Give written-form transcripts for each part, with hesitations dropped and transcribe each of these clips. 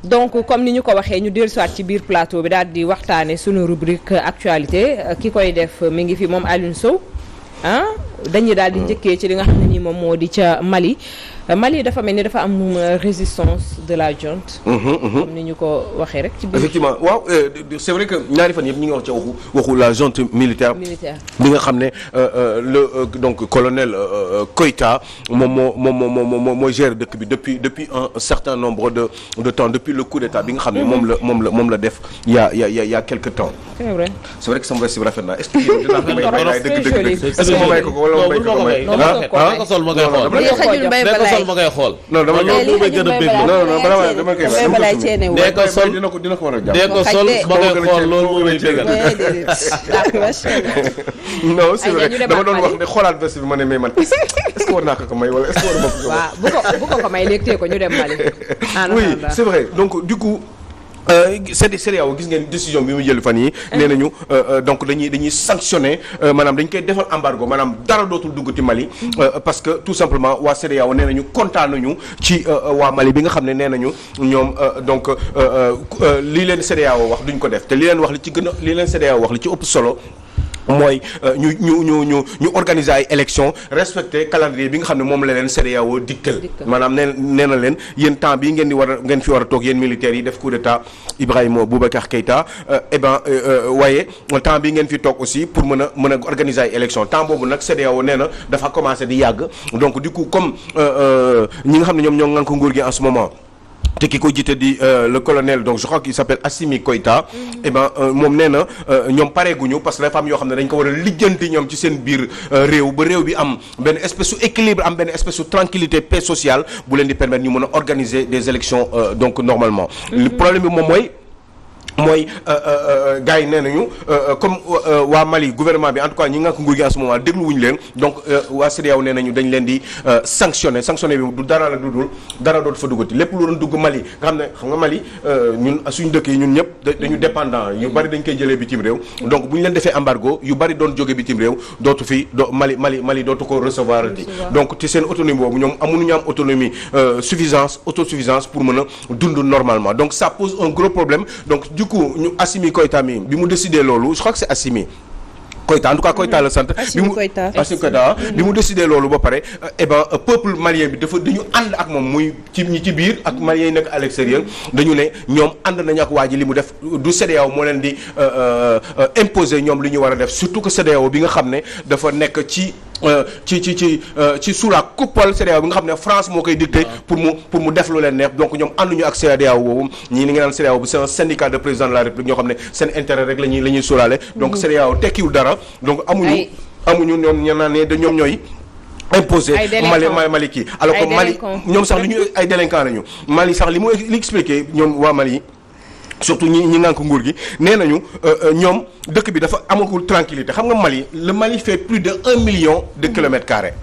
donc comme ni ñu ko waxee ñu dellusiwaat ci biir plateau bi daal di waxtaane sunu rubrique actualité ki koy def mi ngi fi moom Alioune Sow dañuy daal di njëkkee ci li nga xam ne nii moom moo di ca Mali dafa mel ni dafa am résistance de la junte. comme ni ñu ko waxee rek. ci biir effectivement waaw c'est vrai que ñaari fan yëpp ñu ngi wax ci waxu la junte militaire. bi nga xam ne donc colonel Koïta mooy gérer dëkk bi depuis un certain nombre de temps depuis le coup d'état bi nga xam ne moom la def il y a quelque temps. c'est vrai que sama veste bi rafet na est-ce que yow dinaa ko may dëgg est-ce que ma may ko wala ma may ko may. ko sol ma ngay xool. non dama gën a bég dama koy dee ko sol dina ko war a jàpp. dee ko sol ma ngay xool loolu moo may bégal. non c'est vrai dama doon wax ne xoolaat veste bi ma ne mais man est-ce que war naa ko may wala est-ce que war na ko. waaw bu ko may léegi tee ko ñu dem Mali. oui c'est vrai donc du coup. CEDEAO gis ngeen décision bi mu jël fan yi nee nañu donc dañuy sanctionner maanaam dañ koy defal embargo maanaam dara dootul duggati Mali parce que tout simplement waa CEDEAO nee nañu kontaan nañu ci waa Mali bi nga xam ne nee nañu ñoom donc lii leen CEDEAO wax duñ ko def te li leen CEDEAO wax li ci ëpp solo mooy ñu organiser ay élections respecter calendrier bi nga xam ne moom la leen CEDEAO dikkal maanaam nee na leen yéen temps bii ngeen fi war a toog yéen militaires yi def coup d'état Ibrahima Boubacar Keïta waaye temps bii ngeen fi toog aussi pour mën a organiser ay élections temps boobu nag CEDEAO nee na dafa commencé di yàgg donc du coup comme ñi nga xam ne ñoom ñoo ŋànk nguur gi en ce moment te ki ko jiite di le colonel donc je crois qu'il s'appelle Assimi Koïta moom nee na ñoom pareeguñu parce que dafa am yoo xam ne dañ ko war a lijjanti ñoom ci seen biir réew ba réew bi am benn espèce su équilibre am benn espèce su tranquillité paix sociale bu leen di permettre ñu mën a organiser des élections donc normalement le problème bi moom mooy gars yi nee nañu comme waa Mali gouvernement bi en tout cas ñi nga ko nguur gi en ce moment dégluwuñu leen donc waa CEDEAO nee nañu dañ leen di sanctionner bi du dara la dudul dara dootu fa duggati lépp lu doon dugg Mali nga xam nga Mali ñun suñu dëkk yi ñun ñëpp dañu dépendant yu bari dañ koy jëlee bitim réew donc bu ñu leen defee embargo yu bari doon jóge bitim réew dootu fi Mali dootu ko recevoir di donc ci seen autonomie boobu ñoom amuñu am autonomie autosuffisance pour mën a dund normalement donc ça pose un gros problème donc du coup ñu Assimi Koïta mi bi mu décidé loolu je crois que c'est Assimi Koïta en tout cas Koïta la sant Assimi Koïta bi mu décidé loolu ba pare peuple malien bi dañu ànd ak moom muy ñi ci biir ak malien yi nekk à l'extérieur dañu ne ñoom ànd nañu ak waa ji li mu def du CEDEAO moo leen di imposer ñoom li ñu war a def surtout que CEDEAO bi nga xam ne dafa nekk ci sous la coupole CEDEAO bi nga xam ne France moo koy dicté pour mu def lu leen neex donc ñoom ànduñu ak CEDEAO boobu ñii ni nga naan CEDEAO bi c'est un syndicat de président de la République ñoo xam ne seen intérêt rek la ñuy sóoraale donc CEDEAO tekkiwul dara donc amuñu ñoom ña naan ne da ñoom ñooy imposé Mali kii alors que Mali ñoom sax li ñu ay délinquants lañu Mali sax li expliqué ñoom waa Mali surtout ñi ngànk nguur gi nee nañu ñoom dëkk bi dafa amagul tranquillité xam nga le Mali fait plus de 1 million de kilomètres carrés.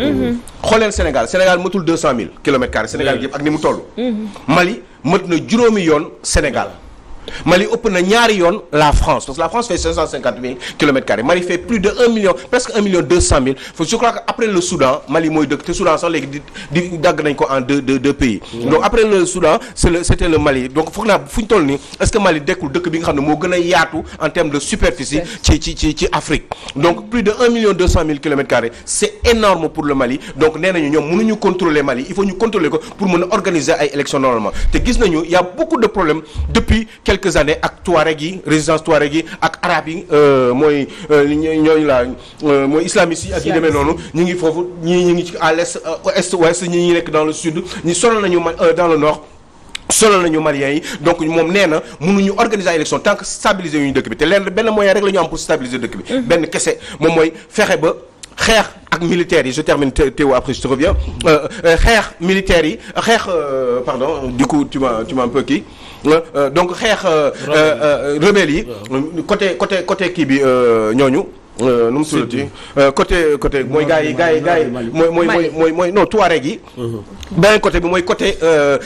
xooleen Sénégal matul 200 000 kilomètres carrés Sénégal yëpp ak ni mu toll. Mali mat na juróomi yoon Sénégal. Mali ëpp na ñaari yoon la France parce que la France fait 550 000 kilomètres carrés Mali fait plus de 1 million presque 1 million 200 000 je crois que après le Soudan Mali mooy dëkk te Soudan sax léegi di dagg nañ ko en deux pays. donc après le Soudan c'était le Mali donc foog naa fu ñu toll nii est-ce que Mali dekkul dëkk bi nga xam ne moo gën a yaatu en termes de superficie ci Afrique donc plus de 1 million 200 000 kilomètres carrés c'est énorme pour le Mali donc nee nañu ñoom mënuñu contrôler Mali il faut ñu contrôler ko pour mën a organiser ay élections normalement te gis nañu il y a beaucoup de problèmes depuis quelques années ak Touareg yi résistance Touareg yi ak arabe yi mooy ñooñu la mooy islamistes yi ak yi demee noonu ñu ngi foofu ñii ñu ngi ci à l'est est ouest ñi nekk dans le sud ñi sonal nañu dans le nord solo nañu Maliens yi donc moom nee na mënuñu organiser ay élection tant que stabiliser yu ñu dëkk bi te leen benn moyen rek la ñu am pour stabiliser dëkk bi benn kese moom mooy fexe ba xeex ak militaires yi je termine Théo après je te reviens xeex militaires yi xeex pardon du coup tu m'as un peu kii donc xeex rebelles yi côté kii bi ñooñu nu mu tuddati côté mooy gars yi mooy non Touareg yi. beneen côté bi mooy côté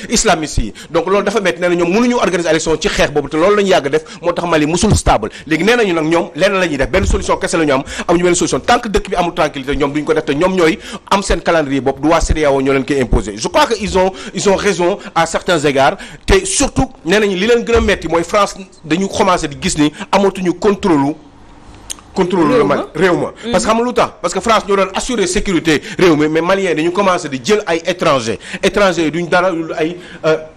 islamiste yi donc loolu dafa métti nee na ñoom mënuñu organiser élection ci xeex boobu te loolu la ñu yàgg def moo tax Mali musul stable léegi nee nañu nag ñoom lenn la ñuy def benn solution kese la ñu amuñu benn solution tant que dëkk bi amul tranquillité ñoom duñ ko def te ñoom ñooy am seen calendrier bopp du waa CEDEAO ñoo leen koy imposer je crois que ils ont raison à certains égards te surtout nee nañu li leen gën a métti mooy France dañu commencé di gis ni amatuñu contrôle le Mali réew ma parce que xam nga lu tax parce que France ñoo doon assurer sécurité réew mi mais Maliens dañu commencé di jël ay étrangers yi duñ dara lu ay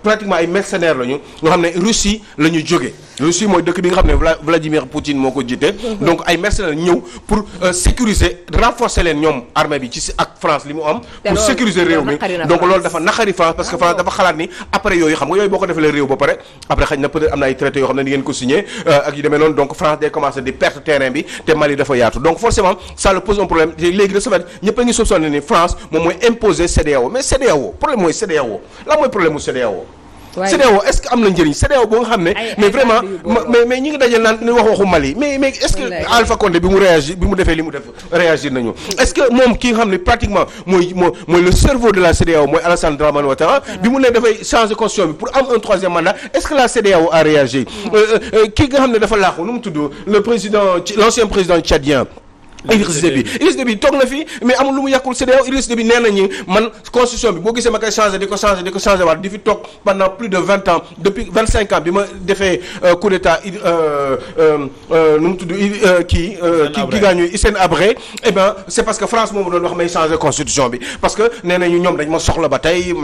pratiquement ay mercenaires lañu nga xam ne Russie la ñu jógee Russie mooy dëkk bi nga xam ne Vladimir Poutine moo ko jiite donc ay mercenaires ñëw pour sécuriser renforcer leen ñoom armée bi ci ak France li mu am pour sécuriser réew mi donc loolu dafa naqari France parce que France dafa xalaat ni après yooyu xam nga yooyu boo ko defee réew ba pare après xëy na peut-être am na ay traités yoo xam ne di ngeen ko signé ak yu demee noonu donc France day commencé di perdre terrain bi te Mali dafa yaatu donc forcément ça le pose un problème léegi de ce fait ñëpp a ngi soupçonné ni France moom mooy imposer CEDEAO mais CEDEAO problème mooy CEDEAO lan mooy problème mu CEDEAO CEDEAO est-ce que am na njëriñ CEDEAO boo nga xam ne mais vraiment mais ñi ngi dajal naan ni waxu Mali mais est-ce que Alpha Condé bi mu defee li mu def réagir nañu est-ce que moom ki nga xam ne pratiquement mooy le cerveau de la CEDEAO mooy Alassane Dramane Ouattara bi mu ne dafay changer constitution bi pour am un troisième mandat est-ce que la CEDEAO a réagi ki nga xam ne dafa laaxu nu mu tudd l'ancien président tchadien Idriss Déby toog na fi mais amul lu mu yàqul CEDEAO Idriss Déby nee nañu man constitution bi boo gisee ma koy changé di ko changé waat di fi toog pendant plus de 20 ans depuis 25 ans bi ma defee coup d'état nu mu tudd ki gaañu Hissène Habré eh ben c'est parce que France moom doon wax may changé constitution bi parce que nee nañu ñoom dañ ma soxla ba tey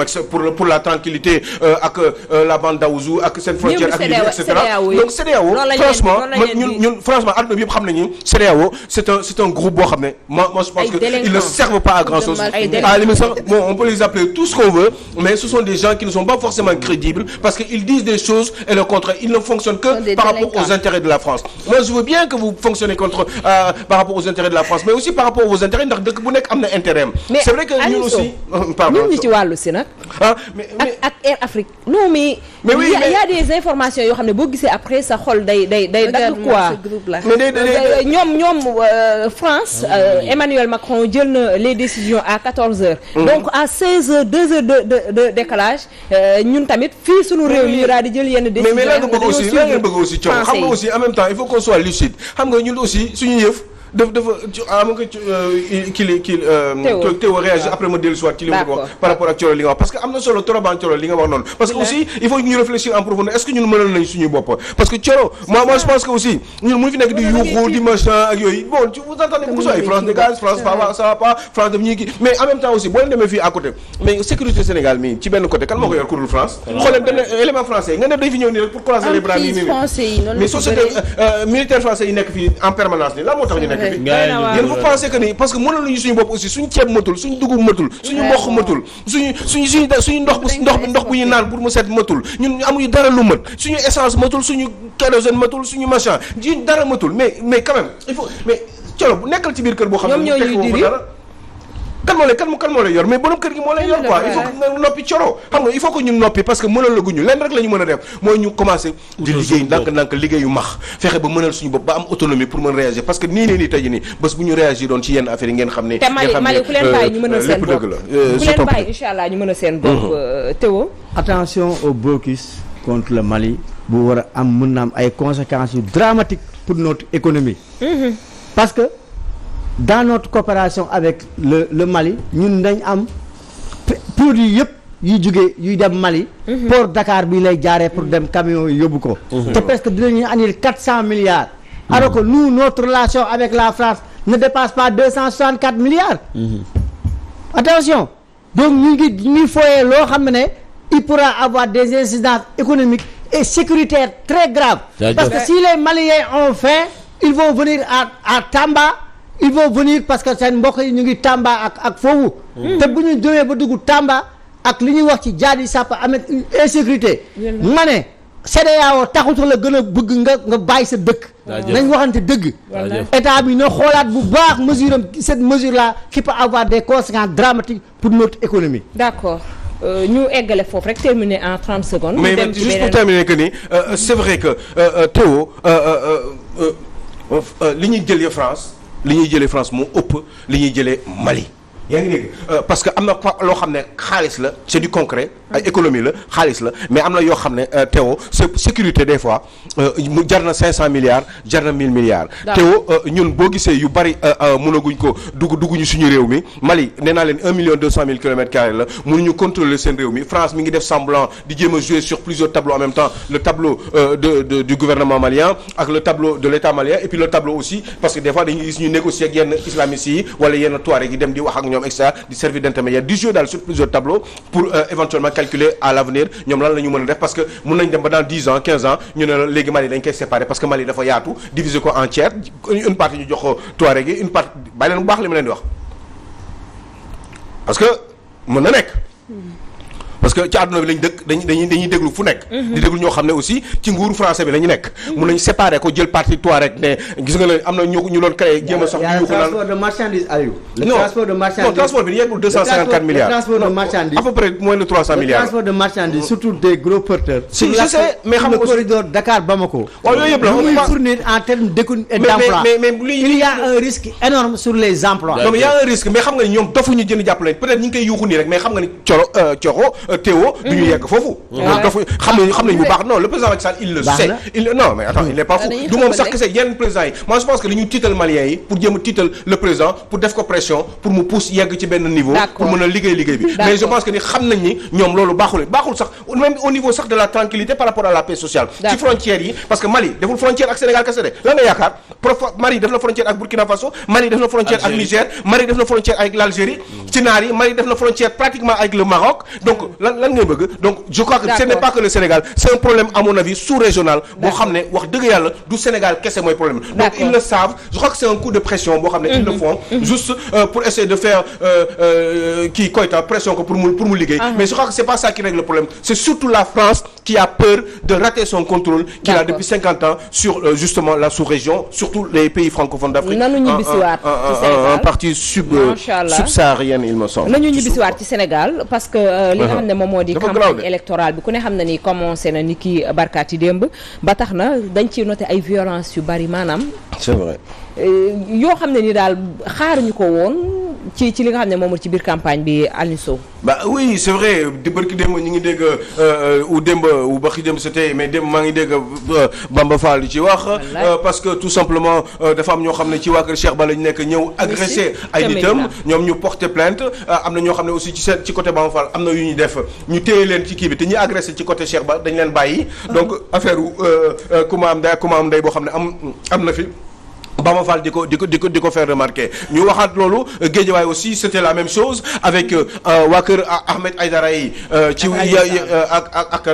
pour la tranquillité ak la bande d'Aouzou ak seen frontière ak et cetera donc CEDEAO franchement ñun franchement adduna bi yëpp xam nañu CEDEAO c'est un groupe boo xam ne moi je pense que ils ne servent pas à grand chose à la limite sax bon on peut les appeler tout ce qu'on veut mais ce sont des gens qui ne sont pas forcément crédibles parce que ils disent des choses et le contraire ils ne fonctionnent que par rapport aux intérêts de la France moi je veux bien que vous fonctionnez par rapport aux intérêts de la France mais aussi par rapport aux intérêts ndax dëkk bu nekk am na intérêt am c'est vrai que ñun aussi pardon ñun ñi ci wàllu si nag ak Air Afrique non mais il y a des informations yoo xam ne boo gisee après sa xol day dagg quoi mais ñoom France Emmanuel Macron jël na les décisions à 14h. Donc à 16h 2h de décalage ñun tamit fii sunu réew mi daal di jël yenn décisions. mais la nga bëgg aussi coono xam nga aussi en même temps il faut qu'on soit lucide xam nga ñun aussi suñu yëf. dafa am nga Théo réagir après ma dellu si waat ci li ma ko wax par rapport ak Thioro li nga wax parce que am na solo trop ban Thioro li nga wax noonu parce que aussi il faut ñu réfléchir en profondeur est-ce que ñun mënal nañ suñu bopp parce que Thioro moi je pense que aussi ñun mu fi nekk di yuuxu di machin ak yooyu bon vous entendez beaucoup ça France dégage France ça va pas France daf ñuy kii mais en même temps aussi boo leen demee fii à côté mais sécurité Sénégal mi ci benn côté kan moo ko yor ku dul France xooleen benn élément français nga ne dañ fi ñëw nii rek pour croiser les bras mais société militaire français yi nekk fii en permanence nii la moo tax ñu nekk yéen vous pensez que ni parce que mënaluñu suñu bopp aussi suñu ceeb matul suñu dugub matul suñu mboq matul suñu ndox bu ñu naan pour mu set matul ñun amuñu dara lu mat suñu essence matul suñu kérosène matul suñu machin ji dara matul mais quand même il faut mais Thioro bu nekkal ci biir kër boo xam ne ñu tekk woo dara kan moo lay yor mais borom kër gi moo lay yor quoi il faut que nga noppi Thioro xam nga il faut que ñu noppi parce que mënal la guñu lenn rek la ñu mën a def mooy ñu commencer di liggéey ndànk liggéeyu max fexe ba mënal suñu bopp ba am autonomie pour mën réagir parce que nii tey nii bés bu ñu réagir doon ci yenn affaires yi ngeen xam ne te Mali ku leen bàyyi ñu mën a seen bopp ku leen bàyyi incha allah ñu mën a seen bopp Théo attention au blocus contre le Mali bu war a am mën na am ay conséquences yu dramatiques pour notre économie parce que dans notre coopération avec le Mali ñun dañ am produit yëpp yuy dem Mali port Dakar bi lay jaaree pour dem camion yi yóbbu ko te presque dinañu andil 400 milliards alors que nous notre relation avec la France ne dépasse pas 264 milliards attention donc ñu ngi foyee loo xam ne il pourra avoir des incidences économiques et sécuritaires très graves parce que si les Maliens ont faim ils vont venir à Tamba ils vont venir parce que seen mbokk yi ñu ngi Tamba ak foofu te bu ñu demee ba dugg Tamba ak li ñuy wax ci jaadi sàpp amet une insécurité ma ne CEDEAO taxutu la gën a bëgg nga bàyyi sa dëkk nañ waxante dëgg état bi na xoolaat bu baax mesure am cette mesure là qui peut avoir des conséquences dramatiques pour notre économie d'accord ñu eggale foofu rek terminer en 30 secondes mais juste pour terminer que ni c'est vrai que Théo li ñuy jël France li ñuy jëlee France moo ëpp li ñuy jëlee Mali. yaa ngi dégg parce que am na loo xam ne xaalis la c'est du concret ay économie la xaalis la mais am na yoo xam ne Théo c'est sécurité des fois mu jar na 500 milliards jar na 1000 milliards. Théo ñun boo gisee yu bari mënaguñ ko dugguñu suñu réew mi Mali nee naa leen 1,2 million kilomètres carrés la mënuñu contrôler seen réew mi France mi ngi def semblant di jéem a jouer sur plusieurs tableaux en même temps le tableau du gouvernement malien ak le tableau de l'État malien et puis le tableau aussi parce que des fois dañuy gis ñu négocier ak yenn islamistes yi wala yenn Touareg yi dem di wax ak ñoom etc di servir d'intermédiaire di jouer daal sur plusieurs tableaux pour éventuellement calculer à l'avenir ñoom lan la ñu mën a def parce que mën nañ dem ba dans 10 ans 15 ans ñu ne la léegi Mali dañ koy séparer parce que Mali dafa yaatu diviser ko en tiers une partie ñu jox ko Touareg yi une partie bàyyi leen bu baax li ma leen di wax parce que mën na nekk parce que ci àdduna bi lañ dëkk dañuy déglu fu nekk. di déglu ñoo xam ne aussi ci nguuru français bi la ñu nekk. mun nañu séparer ko jël parti Touareg ne gis nga ne am na ñu doon créé jéem a sax. ñu ko naan transport de marchandise Aliou. transport de marchandise non transport bi yeggul 254 milliards. le transport de marchandise à peu près moins de 300 milliards. le transport de marchandise surtout des gros porteurs. si je sais mais xam nga le corridor Dakar Bamako. waaw yooyu yëpp la muy fournir en termes d'économie et d'emploi. mais il y a un risque énorme sur les emplois. non mais il y a un risque mais xam nga ni ñoom dofuñu jënd jàppale peut-être ñu ngi koy yuuxu nii rek mais xam nga ni Coro Théo yegg foofu dafa xam nañ bu baax non le président Macky Sall il le sait non mais attends il n'est pas fou du moom sax que c'est yenn président yi moi je pense que li ñu tiital maliens yi pour jéem a tiital le président pour def ko pression pour mu pousse yegg ci benn niveau pour mën a liggéey bi mais je pense que ni xam nañ ni ñoom loolu baaxul sax même au niveau sax de la tranquillité par rapport à la paix sociale ci frontières yi parce que Mali deful frontière ak Sénégal kese de lan nga yaakaar Mali def na frontière ak Burkina Faso Mali def na frontière ak Niger Mali def na frontière avec l'Algérie ci naar yi Mali def na frontière pratiquement avec le Maroc donc lan ngay bëgg donc je crois que ce n'est pas que le Sénégal c'est un problème à mon avis sous-régional boo xam ne wax dëgg yàlla du Sénégal kese mooy problème donc ils le savent je crois que c'est un coup de pression boo xam ne ils le font juste pour essayer de faire kii Koïta pression ko pour mu liggéey mais je crois que c'est pas ça qui règle le problème c'est surtout la France qui a peur de rater son contrôle qu'il a depuis 50 ans sur justement la sous-région surtout les pays francophones d'Afrique en partie subsaharienne il me semble nañu ñibbisiwaat ci Sénégal parce que li nga xam ne moom moo di campagne électorale bi ku ne xam na ni commencé na ni ki barkaati démb ba tax na dañ ciy noté ay violence yu bari maanaam c'est vrai yoo xam ne ni daal xaaruñu ko woon ci li nga xam ne moom ci biir campagne bi Aliou Sow bah oui c'est vrai di barki démb ñu ngi dégg ou baxi démb c'était mais démb maa ngi dégg Bamba Fall di ci wax parce que tout simplement dafa am ñoo xam ne ci waa kër Cheikh Ba lañ nekk ñëw agressé ay nitam ñoom ñu porter plainte am na ñoo xam ne aussi ci côté Bamba Fall am na yu ñu def ñu téye leen ci kii bi te ñi agressé ci côté Cheikh Ba dañ leen bàyyi donc affaire kuma am ndey boo xam ne am na fi Bamba Fall di ko faire remarquer ñu waxaat loolu Guédiawaye aussi c'était la même chose avec waa kër Ahmed Aïdara yi ci ak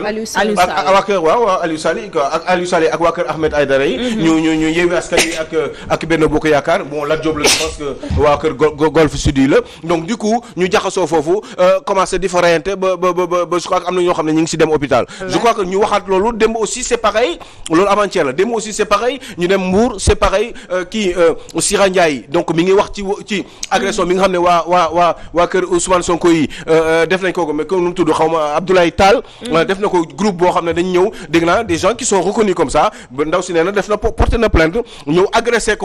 waa kër waaw Aliou Sali ak Aliou Sali ak waa kër Ahmed Aïdara yi ñu Yewwi Askan Wi ak Benno Bokk Yaakaar bon Lat Diop la je pense que waa kër Golf Sud yi la donc du coup ñu jaxasoo foofu commencé di fa reyante ba je crois que am na ñoo xam ne ñu ngi si dem hôpital je crois que ñu waxaat loolu démb aussi c'est pareil loolu avant-hier la démb aussi c'est pareil ñu dem Mbour c'est pareil kii Sira Ndiaye donc mi ngi wax ci agression bi nga xam ne waa kër Ousmane Sonko yi def nañ ko mais comme nu mu tudd xaw ma Abdoulaye Tall def na ko groupe boo xam ne dañ ñëw dégg naa des gens qui sont reconnus comme ça ba ndaw si nee na def na porté na plainte ñëw agressé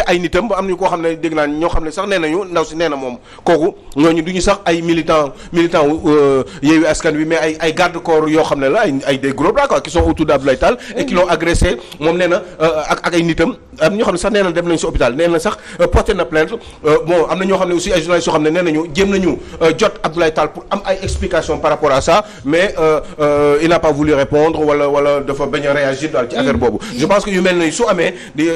ay nitam ba am nañu koo xam ne dégg naa ñoo xam ne sax nee nañu ndaw si nee na moom kooku ñooñu du ñu sax ay militant Yewwi Askan Wi mais ay garde corps yoo xam ne la ay des gros bras quoi qui sont autour d'Abdoulaye Tall et qui l'ont agressé moom nee na ak ay nitam am ñoo xam ne sax nee na dem nañ si hôpital nee na sax porté na plainte bon am na ñoo xam ne aussi ay journalistes yoo xam ne nee nañu jéem nañu jot Abdoulaye Tall pour am ay explications par rapport à ça mais il n'a pas voulu répondre wala dafa bañ a réagir daal ci affaire boobu je pense que yu mel ni su amee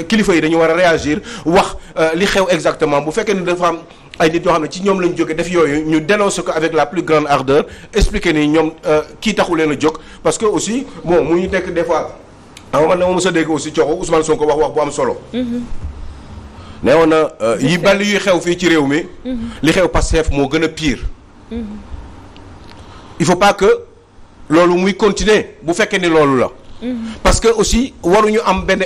kilifa yi dañu war a réagir wax li xew exactement bu fekkee ni dafa am ay nit yoo xam ne ci ñoom lañ jóge def yooyu ñu dénoncer ko avec la plus grande ardeur expliquer ni ñoom kii taxu leen a jóg parce que aussi bon mu ñu nekk des fois man na ma mës a dégg aussi coxo Ousmane Sonko wax bu am solo nee woon na yi bali yuy xew fii ci réew mi li xew Pastef moo gën a pire il faut pas que loolu muy continuer bu fekkee ni loolu la parce que aussi waruñu am benn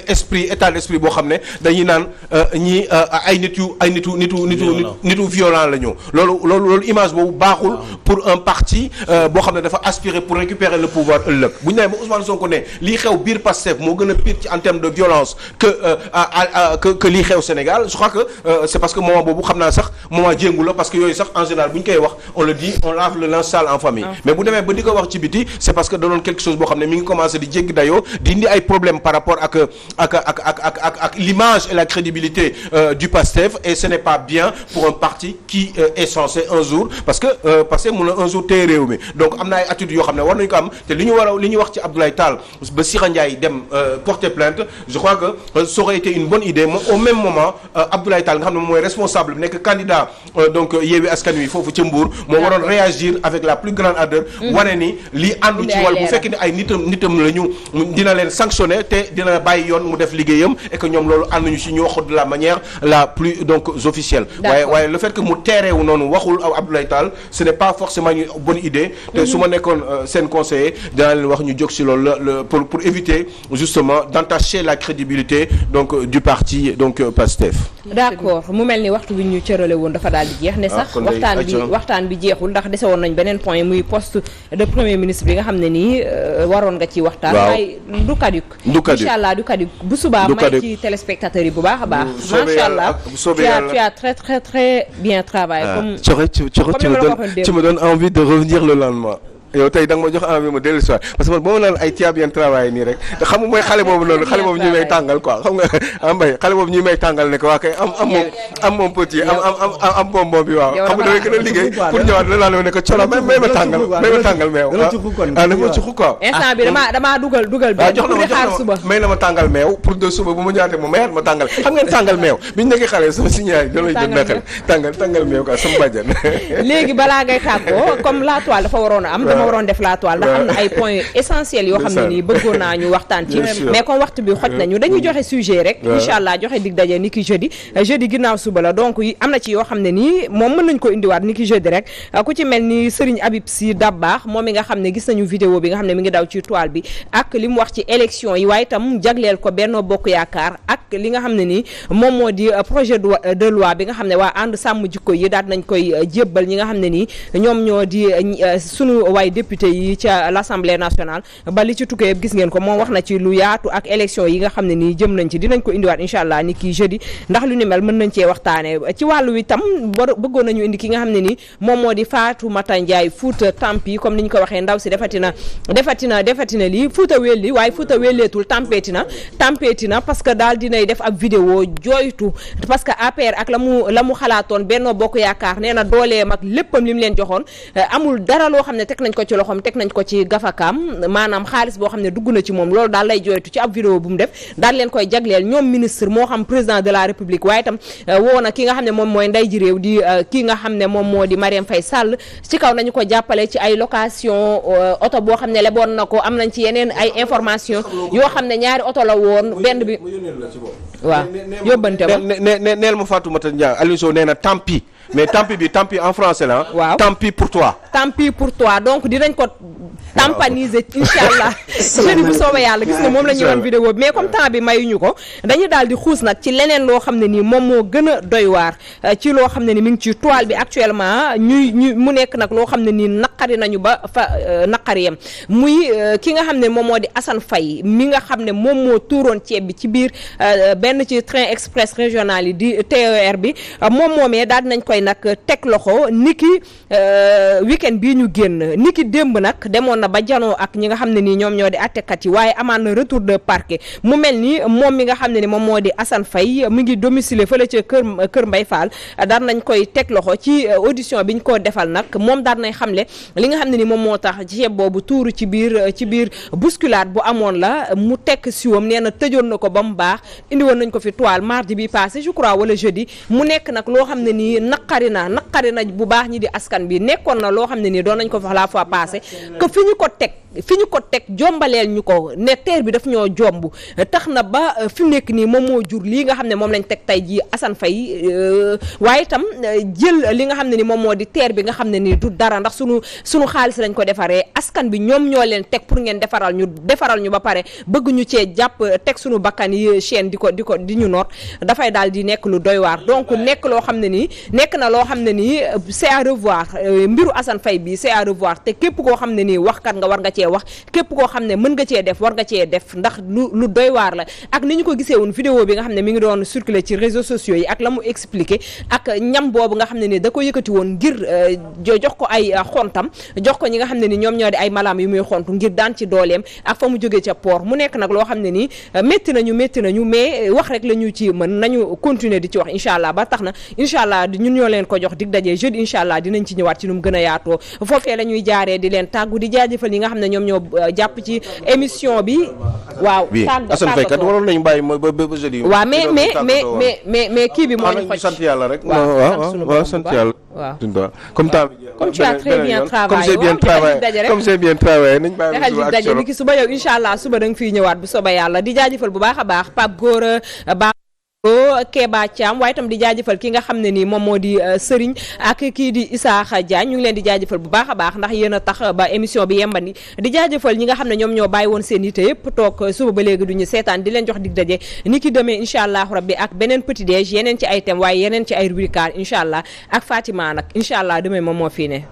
état d'esprit boo xam ne dañuy naan ñii ay nitu violent la ñu loolu image boobu baaxul pour un parti boo xam ne dafa aspirer pour récupérer le pouvoir ëllëg bu ñu nee ba Ousmane Sonko ne lii xew biir Pastef moo gën a pire ci en termes de violence que lii xew Sénégal je crois que c'est parce que moment boobu xam naa sax moment jéngu la parce que yooyu sax en général bu ñu koy wax on le dit on lave le linge sale en famille mais bu demee ba di ko wax ci biti c'est parce que da doon quelque chose boo xam ne mi ngi commencé di jéggi dayoo di indi ay problèmes par rapport ak l'image et la crédibilité du Pastef et ce n'est pas bien pour un parti qui est censé un jour parce que Pastef mun na un jour téye réew mi donc am na ay attitudes yoo xam ne war nañu ko am te li ñu wax ci Abdoulaye Tall ba Sira Ndiaye dem porter plainte je crois que ça aurait été une bonne idée au même moment Abdoulaye Tall nga xam ne mooy responsable bi nekk candidat donc Yewwi Askan Wi foofu ca Mbour moo waroon réagir avec la plus grande ardeur wane ni lii àndu ci wàll bu fekkee ne ay nitam la ñu dina leen sanctionner te dina bàyyi yoon mu def liggéeyam et que ñoom loolu ànduñu ci ñu wax de la manière la plus donc officielle waaye le fait que mu teereewu noonu waxul Abdoulaye Tall ce n'est pas forcément une bonne idée te su ma nekkoon seen conseiller dinaa leen wax ñu jóg ci loolu pour éviter justement d'entacher la crédibilité donc du parti donc Pastef. d'accord mu mel ni waxtu bi ñu cërale woon dafa daal di jeex ne sax waxtaan bi jeexul ndax dese woon nañ beneen point muy poste de premier ministre bi nga xam ne nii waroon nga ci waxtaan waaye du kaduk incha allah du kaduk bu subaa may ci téléspectateurs yi bu baax a baax macha allah tu as très très très bien travaillé tu me donnes envie de revenir le lendemain. yow tey da nga ma jox envie ma dellu si waat parce que man boo ma naan ay tu as bien travaillé nii rek te xam nga mooy xale boobu noonu xale boobu ñuy may tàngal quoi xam nga mbay xale boobu ñuy may tàngal ne ko waa kay am moom petit am bonbon bi waaw xam nga da ngay gën a liggéey pour ñëwaat la laa ne ko colo may ma tàngal meew dama cuxu quoi instant bi damaa dugal bi jox na ma xaar suba may na ma tàngal meew pour de suba bu ma ñëwaatee mu mayaat ma tàngal xam ngeen tàngal meew biñu nekkee xale sama signal da lay jël nakal tàngal meew quoi sama bàjjan léegi balaa ngay tàggoo comme la toile dafa waroon a am ma waroon def la toile ndax am na ay points essentiels yoo xam ne nii bëggoon naa ñu waxtaan ci mais comme waxtu bi xoj nañu dañuy joxe sujet rek incha allah joxe dig daje ni ki jeudi ginnaaw suba la donc am na ci yoo xam ne nii moom mën nañ ko indiwaat ni ki jeudi rek ku ci mel ni Serigne Habib Sy Dabakh moom mi nga xam ne gis nañu vidéo bi nga xam ne mi ngi daw ci toile bi ak li mu wax ci élection yi waaye itam jagleel ko Benno Bokk Yaakaar ak li nga xam ne nii moom moo di projet de loi bi nga xam ne waa ànd sàmm jikko yi daal nañ koy jébbal ñi nga xam ne nii ñoom ñoo di sunu waay député yi ca l'Assemblée nationale ba li ci tukkee gis ngeen ko moom wax na ci lu yaatu ak élection yi nga xam ne nii jëm nañ ci dinañ ko indiwaat incha allah ni kii jeudi ndax lu ni mel mën nañ cee waxtaane ci wàllu wi tam bëggoon nañu indi ki nga xam ne nii moom moo di Fatoumata Ndiaye Fouta Tampi comme ni ñu ko waxee ndaw si defatina lii Fouta welli waaye Fouta welleetul tampeeti na parce que daal dinay def ab vidéo jooytu parce que APR ak la mu xalaatoon Benno Bokk Yaakaar nee na dooleem ak léppam li mu leen joxoon amul dara loo xam ne teg nañ ko ci loxoom teg nañ ko ci gafakaam maanaam xaalis boo xam ne dugg na ci moom loolu daal lay jooytu ci ab vidéo bu mu def daal leen koy jagleel ñoom ministre moo xam président de la république waaye itam woo na ki nga xam ne moom mooy ndey ji réew di ki nga xam ne moom moo di Marième Faye Sall ci kaw nañu ko jàppale ci ay location oto boo xam ne leboon na ko am nañ ci yeneen ay information yoo xam ne ñaari oto la woon benn bi waaw yóbbante ba neel ma Fatoumata Ndiaye Aliou Sow nee na tant pis mais tant pis en français la waaw tant pis pour toi donc dinañ ko tampaniser inshallah jeudi bu soobee yàlla gis nga moom la ñu woon vidéo bi mais comme temps bi mayuñu ko dañuy daal di xuus nag ci leneen loo xam ne nii moom moo gën a doy waar ci loo xam ne ni mi ngi ci toile bi actuellement ñuy mu nekk nag loo xam ne nii naqari nañu ba fa naqari yam muy ki nga xam ne moom moo di Assane Faye mi nga xam ne moom moo tuuroon ceeb bi ci biir benn ci train express régional yi di TER bi moom moomee daal dinañ koy nag teg loxo niki weekend bii ñu génn niki démb nag demoon na ba janoo ak ñi nga xam ne nii ñoom ñoo di attekat yi waaye amaan na retour de parquet mu mel ni moom mi nga xam ne ni moom moo di Assane Faye mu ngi domicile fële ca kër Mbay Fall daan nañ koy teg loxo ci audition bi ñu ko defal nag moom daan nañ xamle li nga xam ne ni moom moo tax ceeb boobu tuuru ci biir bousculade bu amoon la mu tekk siwam nee na tëjoon na ko ba mu baax indi woon nañ ko fi toile mardi bi passé je crois wala jeudi mu nekk nag loo xam ne nii naqari na bu baax ñi di askan bi nekkoon na loo xam ne nii doon nañ ko fa la fois passé que fi ñu ko teg jombaleel ñu ko ne terre bi daf ñoo jomb tax na ba fi mu nekk nii moom moo jur lii nga xam ne moom lañ teg tey jii Assane Faye waaye itam jël li nga xam ne ni moom moo di terre bi nga xam ne nii du dara ndax sunu xaalis lañ ko defaree askan bi ñoom ñoo leen teg pour ngeen defaral ñu ba pare bëgg ñu cee jàpp teg sunu bakkan yi chaîne di ñu noot dafay daal di nekk lu doy waar donc nekk loo xam ne nii nekk na loo xam ne nii c'est à revoir mbiru Assane Faye bi c'est à revoir te képp koo xam ne nii waxkat nga war nga cee wax képp koo xam ne mën nga cee def war nga cee def ndax lu doy waar la ak ni ñu ko gisee woon vidéo bi nga xam ne mi ngi doon circuler ci réseaux sociaux yi ak la mu expliqué ak ñam boobu nga xam ne ni da ko yëkkati woon ngir jox ko ay xontam jox ko ñi nga xam ne ni ñoom ñoo di ay malaam yu muy xontu ngir daan ci dooleem ak fa mu jógee ca port mu nekk nag loo xam ne nii métti nañu mais wax rek la ñu ci mën nañu continuer di ci wax incha allah ba tax na incha allah ñun ñoo leen ko jox dig daje jeudi incha allah dinañ ci ñëwaat ci nu mu gën a yaatoo foofee la ñuy jaaree di leen tàggu di jaajëfal ñi nga xam ne ñoom ñoo jàpp ci émission bi waaw Assane Faye kat waroon nañu bàyyi ba jeudi waaw mais kii bi moo ñu xoj sant yàlla rek waaw sant yàlla waaw comme tu as très bien travaillé comme c'est bien travaillé nañ bàyyi defal di daje ni ki suba yow incha allah suba da nga fiy ñëwaat bu soba yàlla di jaajëfal bu baax a baax Pape Gora Keba Thiam waaye itam di jaajëfal ki nga xam ne nii moom moo di Serigne ak kii di Isaaxa Diagne ñu ngi leen di jaajëfal bu baax a baax ndax yéen a tax ba émission bi yembandi di jaajëfal ñi nga xam ne ñoom ñoo bàyyi woon seen yite yëpp toog suba ba léegi duñu seetaan di leen jox dig daje ni ki demee incha allah rabbi ak beneen petit déj yeneen ci ay thème waaye yeneen ci ay rubrique incha allah ak Fatima nag incha allah demee moom moo fii ne